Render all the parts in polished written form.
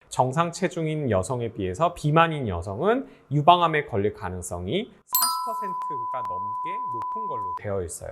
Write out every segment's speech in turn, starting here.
정상 체중인 여성에 비해서 비만인 여성은 유방암에 걸릴 가능성이 40%가 넘게 높은 걸로 되어 있어요.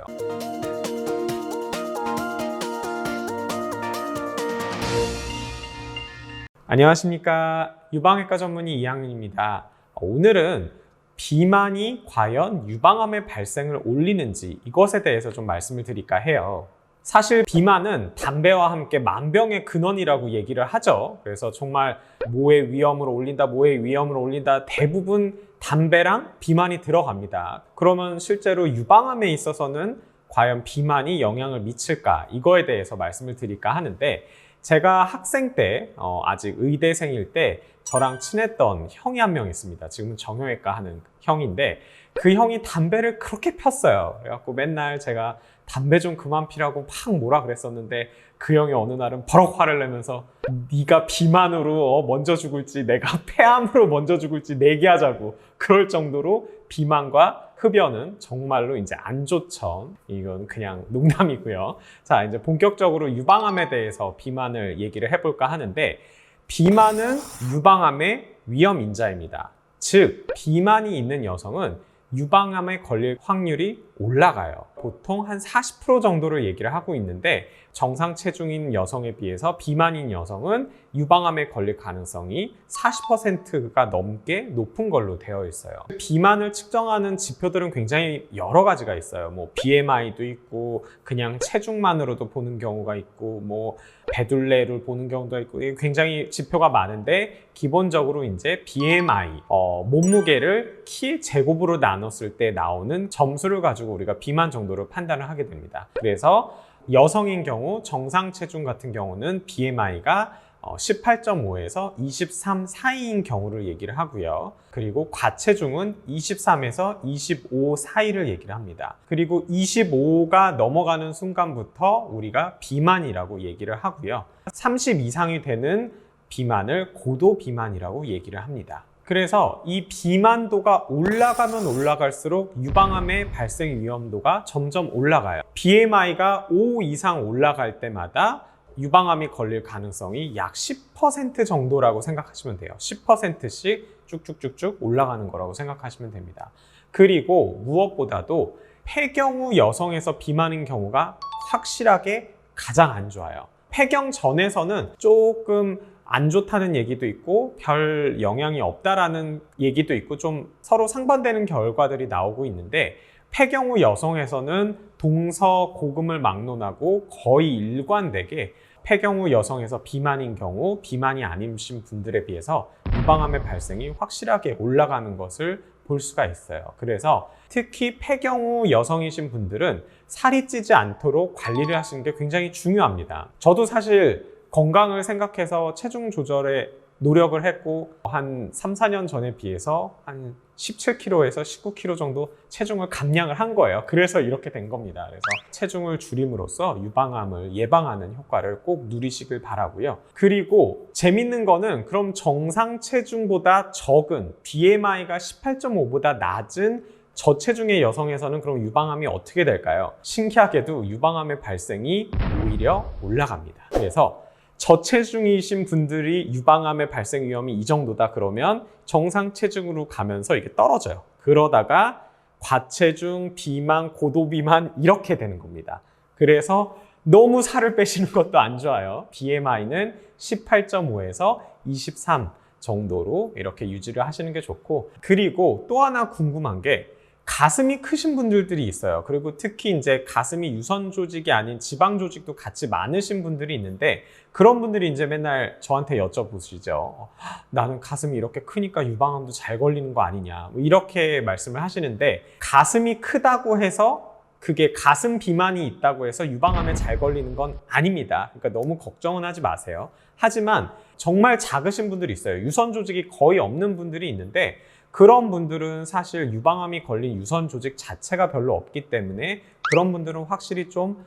안녕하십니까. 유방외과 전문의 이항윤입니다. 오늘은 비만이 과연 유방암의 발생을 올리는지 이것에 대해서 좀 말씀을 드릴까 해요. 사실 비만은 담배와 함께 만병의 근원이라고 얘기를 하죠. 그래서 정말 모의 위험을 올린다, 대부분 담배랑 비만이 들어갑니다. 그러면 실제로 유방암에 있어서는 과연 비만이 영향을 미칠까? 이거에 대해서 말씀을 드릴까 하는데, 제가 학생 때, 아직 의대생일 때 저랑 친했던 형이 한 명 있습니다. 지금은 정형외과 하는 형인데, 그 형이 담배를 그렇게 폈어요. 그래갖고 맨날 제가 담배 좀 그만 피라고 팍 뭐라 그랬었는데, 그 형이 어느 날은 버럭 화를 내면서 네가 비만으로 먼저 죽을지 내가 폐암으로 먼저 죽을지 내기하자고, 그럴 정도로 비만과 흡연은 정말로 이제 안 좋죠. 이건 그냥 농담이고요. 자, 이제 본격적으로 유방암에 대해서 비만을 얘기를 해볼까 하는데, 비만은 유방암의 위험 인자입니다. 즉, 비만이 있는 여성은 유방암에 걸릴 확률이 올라가요. 보통 한 40% 정도를 얘기를 하고 있는데, 정상 체중인 여성에 비해서 비만인 여성은 유방암에 걸릴 가능성이 40%가 넘게 높은 걸로 되어 있어요. 비만을 측정하는 지표들은 굉장히 여러 가지가 있어요. 뭐 BMI도 있고, 그냥 체중만으로도 보는 경우가 있고, 뭐 배둘레를 보는 경우도 있고, 굉장히 지표가 많은데, 기본적으로 이제 BMI, 몸무게를 키 제곱으로 나눴을 때 나오는 점수를 가지고 우리가 비만 정도를 판단을 하게 됩니다. 그래서 여성인 경우 정상 체중 같은 경우는 BMI가 18.5에서 23 사이인 경우를 얘기를 하고요. 그리고 과체중은 23에서 25 사이를 얘기를 합니다. 그리고 25가 넘어가는 순간부터 우리가 비만이라고 얘기를 하고요. 30 이상이 되는 비만을 고도 비만이라고 얘기를 합니다. 그래서 이 비만도가 올라가면 올라갈수록 유방암의 발생 위험도가 점점 올라가요. BMI가 5 이상 올라갈 때마다 유방암이 걸릴 가능성이 약 10% 정도라고 생각하시면 돼요. 10%씩 쭉쭉쭉쭉 올라가는 거라고 생각하시면 됩니다. 그리고 무엇보다도 폐경후 여성에서 비만인 경우가 확실하게 가장 안 좋아요. 폐경 전에서는 조금 안 좋다는 얘기도 있고 별 영향이 없다라는 얘기도 있고 좀 서로 상반되는 결과들이 나오고 있는데, 폐경 후 여성에서는 동서고금을 막론하고 거의 일관되게 폐경 후 여성에서 비만인 경우 비만이 아니신 분들에 비해서 유방암의 발생이 확실하게 올라가는 것을 볼 수가 있어요. 그래서 특히 폐경 후 여성이신 분들은 살이 찌지 않도록 관리를 하시는 게 굉장히 중요합니다. 저도 사실 건강을 생각해서 체중 조절에 노력을 했고, 한 3, 4년 전에 비해서 한 17kg에서 19kg 정도 체중을 감량을 한 거예요. 그래서 이렇게 된 겁니다. 그래서 체중을 줄임으로써 유방암을 예방하는 효과를 꼭 누리시길 바라고요. 그리고 재밌는 거는, 그럼 정상 체중보다 적은 BMI가 18.5보다 낮은 저체중의 여성에서는 그럼 유방암이 어떻게 될까요? 신기하게도 유방암의 발생이 오히려 올라갑니다. 그래서 저체중이신 분들이 유방암의 발생 위험이 이 정도다 그러면 정상 체중으로 가면서 이게 떨어져요. 그러다가 과체중, 비만, 고도비만 이렇게 되는 겁니다. 그래서 너무 살을 빼시는 것도 안 좋아요. BMI는 18.5에서 23 정도로 이렇게 유지를 하시는 게 좋고, 그리고 또 하나 궁금한 게, 가슴이 크신 분들이 있어요. 그리고 특히 이제 가슴이 유선 조직이 아닌 지방 조직도 같이 많으신 분들이 있는데, 그런 분들이 이제 맨날 저한테 여쭤보시죠. 나는 가슴이 이렇게 크니까 유방암도 잘 걸리는 거 아니냐, 뭐 이렇게 말씀을 하시는데, 가슴이 크다고 해서 그게 가슴 비만이 있다고 해서 유방암에 잘 걸리는 건 아닙니다. 그러니까 너무 걱정은 하지 마세요. 하지만 정말 작으신 분들이 있어요. 유선 조직이 거의 없는 분들이 있는데, 그런 분들은 사실 유방암이 걸린 유선 조직 자체가 별로 없기 때문에 그런 분들은 확실히 좀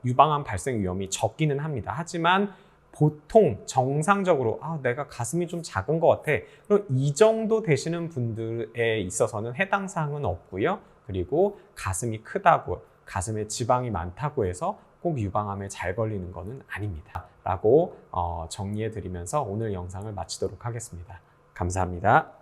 유방암 발생 위험이 적기는 합니다. 하지만 보통 정상적으로 내가 가슴이 좀 작은 것 같아, 그럼 이 정도 되시는 분들에 있어서는 해당 사항은 없고요. 그리고 가슴이 크다고, 가슴에 지방이 많다고 해서 꼭 유방암에 잘 걸리는 것은 아닙니다. 라고 정리해 드리면서 오늘 영상을 마치도록 하겠습니다. 감사합니다.